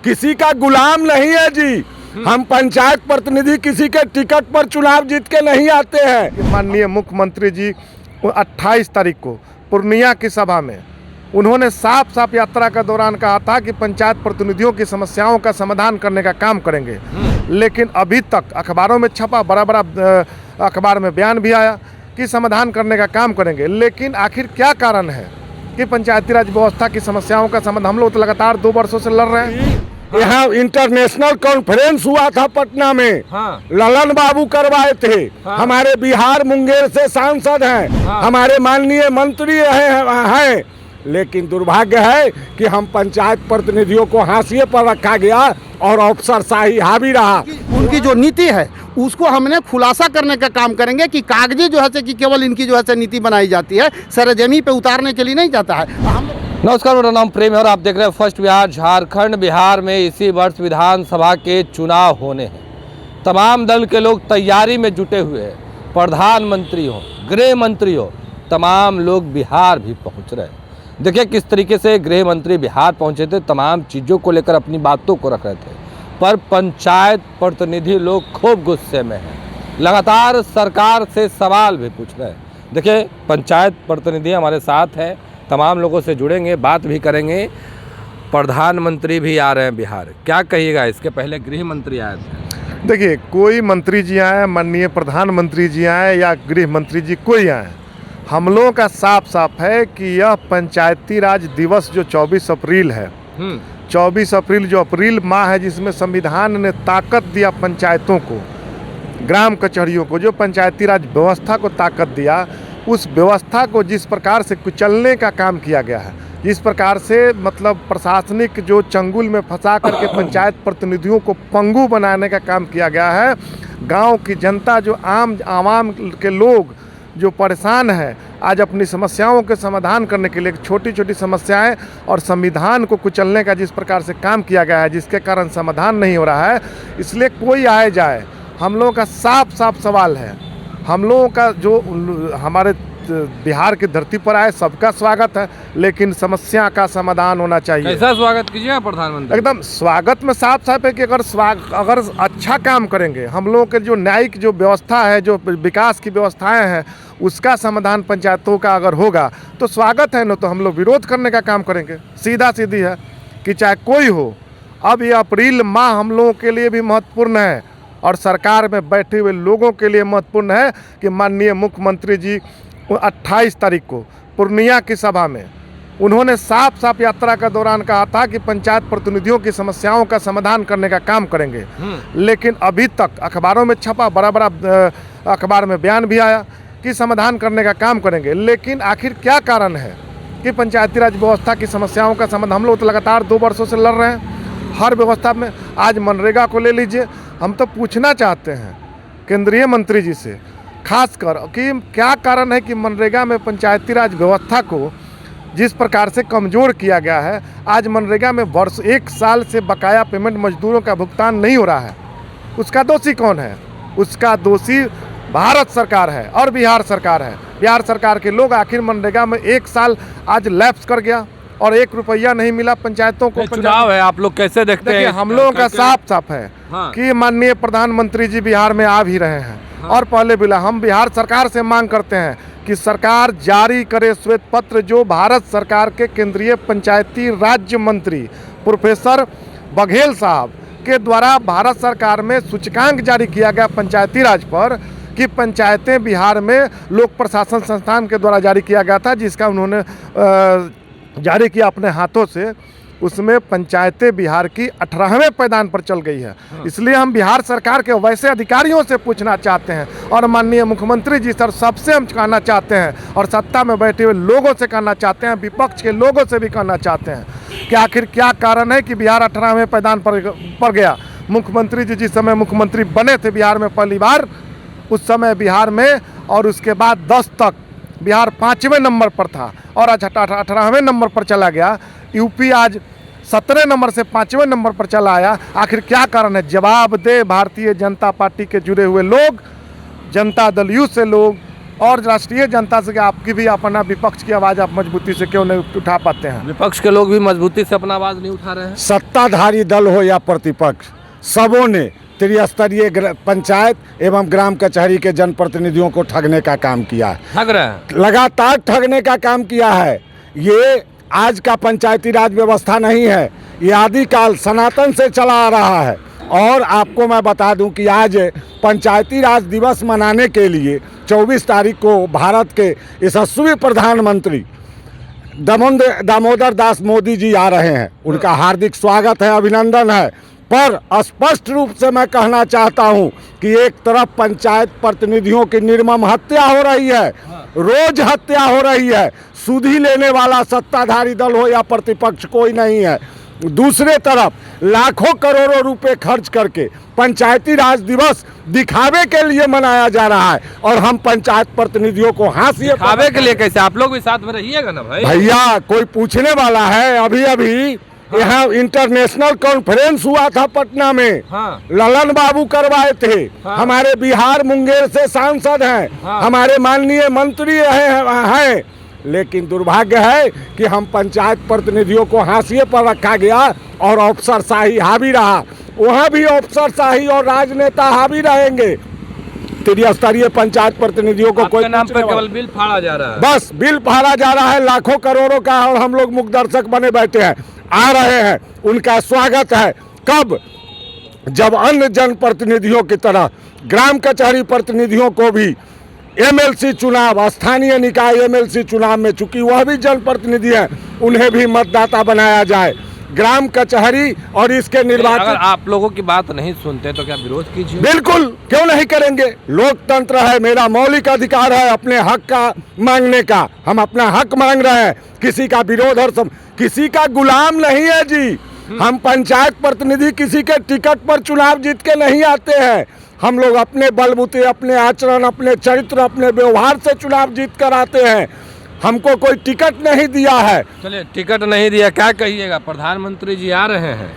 किसी का गुलाम नहीं है जी। हम पंचायत प्रतिनिधि किसी के टिकट पर चुनाव जीत के नहीं आते हैं। माननीय मुख्यमंत्री जी 28 तारीख को पूर्णिया की सभा में उन्होंने साफ साफ यात्रा के दौरान कहा था कि पंचायत प्रतिनिधियों की समस्याओं का समाधान करने का काम करेंगे। लेकिन अभी तक अखबारों में छपा, बड़ा बड़ा अखबार में बयान भी आया कि समाधान करने का काम करेंगे। लेकिन आखिर क्या कारण है कि पंचायती राज व्यवस्था की समस्याओं का समाधान, हम लोग तो लगातार 2 वर्षों से लड़ रहे हैं। यहाँ इंटरनेशनल कॉन्फ्रेंस हुआ था पटना में। हाँ। ललन बाबू करवाए थे। हाँ। हमारे बिहार मुंगेर से सांसद हैं। हाँ। हमारे माननीय मंत्री हैं। लेकिन दुर्भाग्य है कि हम पंचायत प्रतिनिधियों को हाशिए पर रखा गया और अफसरशाही हावी रहा। उनकी जो नीति है उसको हमने खुलासा करने का काम करेंगे कि कागजी जो है कि केवल इनकी जो है नीति बनाई जाती है, सरजमी पे उतारने के लिए नहीं जाता है। हम नमस्कार, मेरा नाम प्रेम है और आप देख रहे हैं फर्स्ट बिहार झारखंड। बिहार में इसी वर्ष विधानसभा के चुनाव होने हैं। तमाम दल के लोग तैयारी में जुटे हुए हैं। प्रधानमंत्री हो, गृह मंत्री हो, तमाम लोग बिहार भी पहुंच रहे हैं। देखिए किस तरीके से गृह मंत्री बिहार पहुंचे थे, तमाम चीज़ों को लेकर अपनी बातों को रख रहे थे। पर पंचायत प्रतिनिधि लोग खूब गुस्से में हैं, लगातार सरकार से सवाल भी पूछ रहे हैं। देखिए पंचायत प्रतिनिधि हमारे साथ हैं, तमाम लोगों से जुड़ेंगे, बात भी करेंगे। प्रधानमंत्री भी आ रहे हैं बिहार, क्या कहिएगा? इसके पहले गृह मंत्री आए थे। देखिए, कोई मंत्री जी आए, माननीय प्रधानमंत्री जी आए या गृह मंत्री जी कोई आए, हम लोगों का साफ साफ है कि यह पंचायती राज दिवस जो 24 अप्रैल है, 24 अप्रैल जो अप्रैल माह है जिसमें संविधान ने ताकत दिया पंचायतों को, ग्राम कचहरियों को, जो पंचायती राज व्यवस्था को ताकत दिया, उस व्यवस्था को जिस प्रकार से कुचलने का काम किया गया है, जिस प्रकार से मतलब प्रशासनिक जो चंगुल में फंसा करके पंचायत प्रतिनिधियों को पंगु बनाने का काम किया गया है। गांव की जनता, जो आवाम के लोग जो परेशान है, आज अपनी समस्याओं के समाधान करने के लिए छोटी छोटी समस्याएं और संविधान को कुचलने का जिस प्रकार से काम किया गया है, जिसके कारण समाधान नहीं हो रहा है, इसलिए कोई आए जाए, हम लोगों का साफ साफ सवाल है। हम लोगों का जो हमारे बिहार की धरती पर आए सबका स्वागत है, लेकिन समस्या का समाधान होना चाहिए। कैसा स्वागत कीजिए प्रधानमंत्री? एकदम स्वागत में साफ साफ है कि अगर अच्छा काम करेंगे, हम लोगों के जो न्यायिक जो व्यवस्था है, जो विकास की व्यवस्थाएं हैं, उसका समाधान पंचायतों का अगर होगा तो स्वागत है, न तो हम लोग विरोध करने का काम करेंगे। सीधा सीधी है कि चाहे कोई हो। अब ये अप्रैल माह हम लोगों के लिए भी महत्वपूर्ण है और सरकार में बैठे हुए लोगों के लिए महत्वपूर्ण है कि माननीय मुख्यमंत्री जी 28 तारीख को पूर्णिया की सभा में उन्होंने साफ साफ यात्रा के दौरान कहा था कि पंचायत प्रतिनिधियों की समस्याओं का समाधान करने का काम करेंगे। लेकिन अभी तक अखबारों में छपा, बड़ा बड़ा अखबार में बयान भी आया कि समाधान करने का काम करेंगे। लेकिन आखिर क्या कारण है कि पंचायती राज व्यवस्था की समस्याओं का समाधान, हम लोग तो लगातार 2 वर्षों से लड़ रहे हैं हर व्यवस्था में। आज मनरेगा को ले लीजिए, हम तो पूछना चाहते हैं केंद्रीय मंत्री जी से खासकर कि क्या कारण है कि मनरेगा में पंचायती राज व्यवस्था को जिस प्रकार से कमज़ोर किया गया है। आज मनरेगा में वर्ष 1 साल से बकाया पेमेंट मजदूरों का भुगतान नहीं हो रहा है। उसका दोषी कौन है? उसका दोषी भारत सरकार है और बिहार सरकार है। बिहार सरकार के लोग, आखिर मनरेगा में 1 साल आज लैप्स कर गया और 1 रुपया नहीं मिला पंचायतों को। चुनाव है, आप लोग कैसे देखते हैं? हम लोगों का साफ साफ है कि माननीय प्रधानमंत्री जी बिहार में आ भी रहे हैं और पहले भी हम बिहार सरकार से मांग करते हैं कि सरकार जारी करे श्वेत पत्र, जो भारत सरकार के केंद्रीय पंचायती राज्य मंत्री प्रोफेसर बघेल साहब के द्वारा भारत सरकार में सूचकांक जारी किया गया पंचायती राज पर, कि पंचायतें बिहार में लोक प्रशासन संस्थान के द्वारा जारी किया गया था, जिसका उन्होंने जारी किया अपने हाथों से। उसमें पंचायतें बिहार की 18वें पायदान पर चल गई है। इसलिए हम बिहार सरकार के वैसे अधिकारियों से पूछना चाहते हैं और माननीय मुख्यमंत्री जी सर सबसे हम कहना चाहते हैं और सत्ता में बैठे हुए लोगों से कहना चाहते हैं, विपक्ष के लोगों से भी कहना चाहते हैं कि आखिर क्या कारण है कि बिहार 18वें पायदान पर गया। मुख्यमंत्री जी जिस समय मुख्यमंत्री बने थे बिहार में पहली बार, उस समय बिहार में, और उसके बाद 10 तक बिहार 5वें नंबर पर था और आज 18वें नंबर पर चला गया। यूपी आज 17 नंबर से 5वें नंबर पर चला आया। आखिर क्या कारण है? जवाब दे भारतीय जनता पार्टी के जुड़े हुए लोग, जनता दल यू से लोग, और राष्ट्रीय जनता से कि आपकी भी अपना विपक्ष की आवाज़ आप मजबूती से क्यों नहीं उठा पाते हैं? विपक्ष के लोग भी मजबूती से अपना आवाज नहीं उठा रहे हैं। सत्ताधारी दल हो या प्रतिपक्ष, सबों ने त्रिस्तरीय पंचायत एवं ग्राम कचहरी के जनप्रतिनिधियों को ठगने का काम किया है, ठग रहे हैं। लगातार ठगने का काम किया है। ये आज का पंचायती राज व्यवस्था नहीं है, ये आदिकाल सनातन से चला आ रहा है। और आपको मैं बता दूं कि आज पंचायती राज दिवस मनाने के लिए 24 तारीख को भारत के यशस्वी प्रधानमंत्री दामोदर दास मोदी जी आ रहे हैं। उनका हार्दिक स्वागत है, अभिनंदन है। पर स्पष्ट रूप से मैं कहना चाहता हूं कि एक तरफ पंचायत प्रतिनिधियों की निर्मम हत्या हो रही है, रोज हत्या हो रही है, सुधी लेने वाला सत्ताधारी दल हो या प्रतिपक्ष कोई नहीं है। दूसरे तरफ लाखों करोड़ों रुपए खर्च करके पंचायती राज दिवस दिखावे के लिए मनाया जा रहा है और हम पंचायत प्रतिनिधियों को हाशिए दिखावे के लिए कैसे? आप लोग भी साथ में रहिएगा ना भाई। भैया कोई पूछने वाला है? अभी अभी यहाँ इंटरनेशनल कॉन्फ्रेंस हुआ था पटना में। हाँ। ललन बाबू करवाए थे। हाँ। हमारे बिहार मुंगेर से सांसद हैं। हाँ। हमारे माननीय मंत्री हैं। लेकिन दुर्भाग्य है कि हम पंचायत प्रतिनिधियों को हाशिए पर रखा गया और अफसरशाही हावी रहा। वहाँ भी अफसरशाही और राजनेता हावी रहेंगे। त्रिस्तरीय पंचायत प्रतिनिधियों को कोई नाम पर केवल बिल फाड़ा जा रहा है। बस बिल फाड़ा जा रहा है लाखों करोड़ों का, और हम लोग मुख्य दर्शक बने बैठे हैं। आ रहे हैं, उनका स्वागत है। कब? जब अन्य जनप्रतिनिधियों की तरह ग्राम कचहरी प्रतिनिधियों को भी एमएलसी चुनाव, स्थानीय निकाय एमएलसी चुनाव में, चूंकि वह भी जनप्रतिनिधि हैं, उन्हें भी मतदाता बनाया जाए। ग्राम कचहरी और इसके निर्वाचन। अगर आप लोगों की बात नहीं सुनते तो क्या विरोध कीजिए? बिल्कुल, क्यों नहीं करेंगे। लोकतंत्र है, मेरा मौलिक अधिकार है अपने हक का मांगने का। हम अपना हक मांग रहे हैं, किसी का विरोध और किसी का गुलाम नहीं है जी। हम पंचायत प्रतिनिधि किसी के टिकट पर चुनाव जीत के नहीं आते हैं। हम लोग अपने बलबूते, अपने आचरण, अपने चरित्र, अपने व्यवहार से चुनाव जीत कर आते हैं। हमको कोई टिकट नहीं दिया है। चलिए, टिकट नहीं दिया, क्या कहिएगा? प्रधानमंत्री जी आ रहे हैं,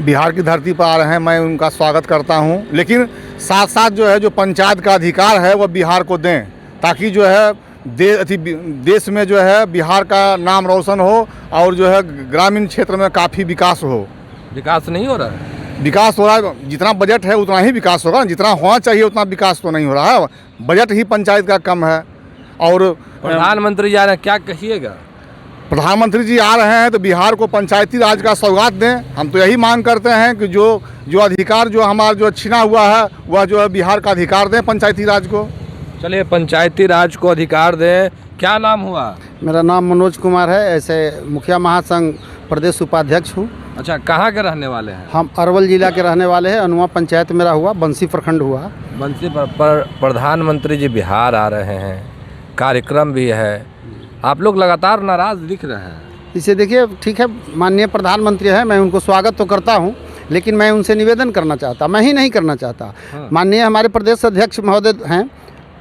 बिहार की धरती पर आ रहे हैं, मैं उनका स्वागत करता हूं। लेकिन साथ साथ जो है, जो पंचायत का अधिकार है वह बिहार को दें, ताकि जो है देश में जो है बिहार का नाम रोशन हो और जो है ग्रामीण क्षेत्र में काफ़ी विकास हो। विकास नहीं हो रहा है? विकास हो रहा है, जितना बजट है उतना ही विकास होगा। जितना होना चाहिए उतना विकास तो नहीं हो रहा है। बजट ही पंचायत का कम है। और प्रधानमंत्री जी आ रहे हैं, क्या कहिएगा? प्रधानमंत्री जी आ रहे हैं तो बिहार को पंचायती राज का सौगात दें। हम तो यही मांग करते हैं कि जो अधिकार जो हमारा जो छीना हुआ है वह जो है बिहार का अधिकार दें पंचायती राज को। चलिए, पंचायती राज को अधिकार दें। क्या नाम हुआ? मेरा नाम मनोज कुमार है, ऐसे मुखिया महासंघ प्रदेश उपाध्यक्ष हूँ। अच्छा, कहाँ के रहने वाले हैं? हम अरवल जिला के रहने वाले हैं। अनुआ पंचायत मेरा हुआ, बंसी प्रखंड हुआ। बंसी पर प्रधानमंत्री जी बिहार आ रहे हैं, कार्यक्रम भी है, आप लोग लगातार नाराज दिख रहे हैं। इसे देखिए, ठीक है, माननीय प्रधानमंत्री है, मैं उनको स्वागत तो करता हूं, लेकिन मैं उनसे निवेदन करना चाहता, मैं ही नहीं करना चाहता। हाँ। माननीय हमारे प्रदेश अध्यक्ष महोदय हैं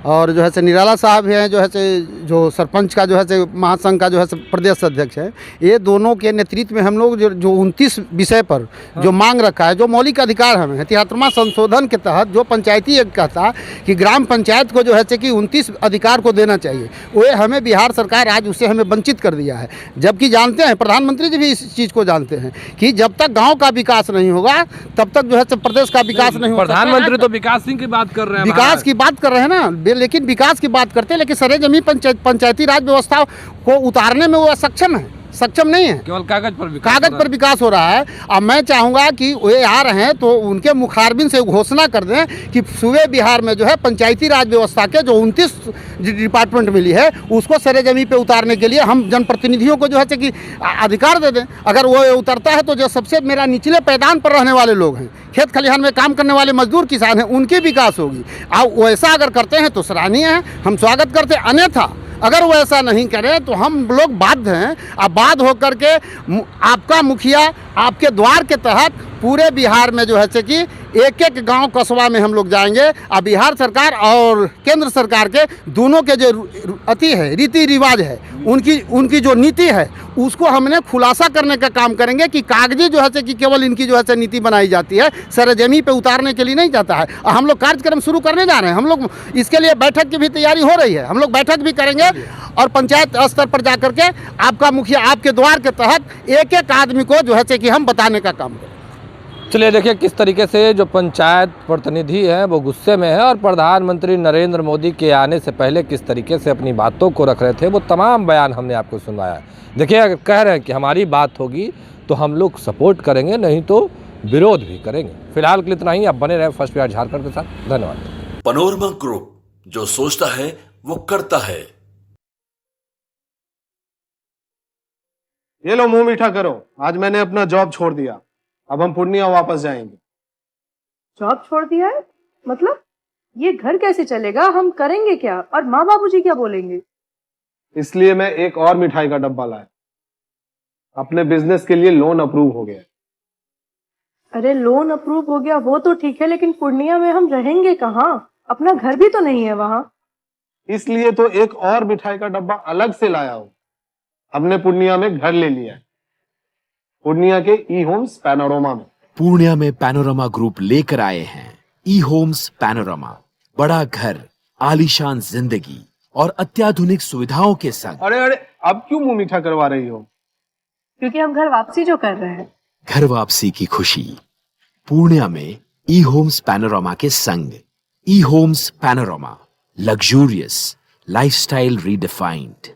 और जो है से निराला साहब हैं, जो है से जो सरपंच का जो है से महासंघ का जो है से प्रदेश अध्यक्ष है। ये दोनों के नेतृत्व में हम लोग जो 29 विषय पर जो मांग रखा है, जो मौलिक अधिकार हमें 73वां संशोधन के तहत जो पंचायती एक कहता कि ग्राम पंचायत को जो है से कि 29 अधिकार को देना चाहिए, वो हमें बिहार सरकार आज उससे हमें वंचित कर दिया है। जबकि जानते हैं, प्रधानमंत्री जी भी इस चीज़ को जानते हैं कि जब तक गाँव का विकास नहीं होगा तब तक जो है से प्रदेश का विकास नहीं होगा। प्रधानमंत्री तो विकास की बात कर रहे हैं, विकास की बात कर रहे हैं ना, लेकिन विकास की बात करते हैं, लेकिन सरेजमी पंचायती राज व्यवस्था को उतारने में वो असक्षम है, सक्षम नहीं है। केवल कागज पर विकास हो रहा है। अब मैं चाहूँगा कि वे आ रहे हैं तो उनके मुखारबिन से घोषणा कर दें कि सूबे बिहार में जो है पंचायती राज व्यवस्था के जो 29 डिपार्टमेंट मिली है उसको सरेजमी पे उतारने के लिए हम जनप्रतिनिधियों को जो है कि अधिकार दे दें। अगर वो उतरता है तो जो सबसे मेरा निचले पैदान पर रहने वाले लोग हैं, खेत खलिहान में काम करने वाले मजदूर किसान हैं, उनकी विकास होगी। अब वैसा अगर करते हैं तो सराहनीय है, हम स्वागत करते हैं। अन्यथा अगर वो ऐसा नहीं करें तो हम लोग बाध्य हैं, अब बाध्य होकर के आपका मुखिया आपके द्वार के तहत पूरे बिहार में जो है से कि एक एक गांव कस्बा में हम लोग जाएंगे। अब बिहार सरकार और केंद्र सरकार के दोनों के जो अति है, रीति रिवाज है, उनकी जो नीति है उसको हमने खुलासा करने का काम करेंगे कि कागजी जो है से कि केवल इनकी जो है से नीति बनाई जाती है, सरजमी पे उतारने के लिए नहीं जाता है। और हम लोग कार्यक्रम शुरू करने जा रहे हैं। हम लोग इसके लिए बैठक की भी तैयारी हो रही है। हम लोग बैठक भी करेंगे और पंचायत स्तर पर जा करके आपका मुखिया आपके द्वार के तहत एक एक आदमी को जो है से कि हम बताने का काम करें। चलिए देखिए किस तरीके से जो पंचायत प्रतिनिधि हैं वो गुस्से में है और प्रधानमंत्री नरेंद्र मोदी के आने से पहले किस तरीके से अपनी बातों को रख रहे थे, वो तमाम बयान हमने आपको सुनवाया। देखिए अगर कह रहे हैं कि हमारी बात होगी तो हम लोग सपोर्ट करेंगे, नहीं तो विरोध भी करेंगे। फिलहाल के लिए इतना ही। आप बने रहे फर्स्ट बिहार झारखंड के साथ। धन्यवाद। पैनोरमा ग्रुप, जो सोचता है वो करता है। ये लो मुंह मीठा करो, आज मैंने अपना जॉब छोड़ दिया। अब हम पूर्णिया वापस जाएंगे। जॉब छोड़ दिया है? मतलब ये घर कैसे चलेगा? हम करेंगे क्या? और माँ बाबूजी क्या बोलेंगे? इसलिए मैं एक और मिठाई का डब्बा लाया। अपने बिजनेस के लिए लोन अप्रूव हो गया। अरे लोन अप्रूव हो गया वो तो ठीक है, लेकिन पूर्णिया में हम रहेंगे कहाँ? अपना घर भी तो नहीं है वहाँ। इसलिए तो एक और मिठाई का डब्बा अलग से लाया हूँ। हमने पूर्णिया में घर ले लिया है, पूर्णिया के ई होम्स पैनोरमा में। पूर्णिया में पैनोरमा ग्रुप लेकर आए हैं ई होम्स पैनोरमा। बड़ा घर, आलीशान जिंदगी और अत्याधुनिक सुविधाओं के संग। अरे अरे अब क्यों मुंह मीठा करवा रही हो? क्योंकि हम घर वापसी जो कर रहे हैं। घर वापसी की खुशी पूर्णिया में ई होम्स पैनोरमा के संग। ई homes panorama, luxurious lifestyle redefined.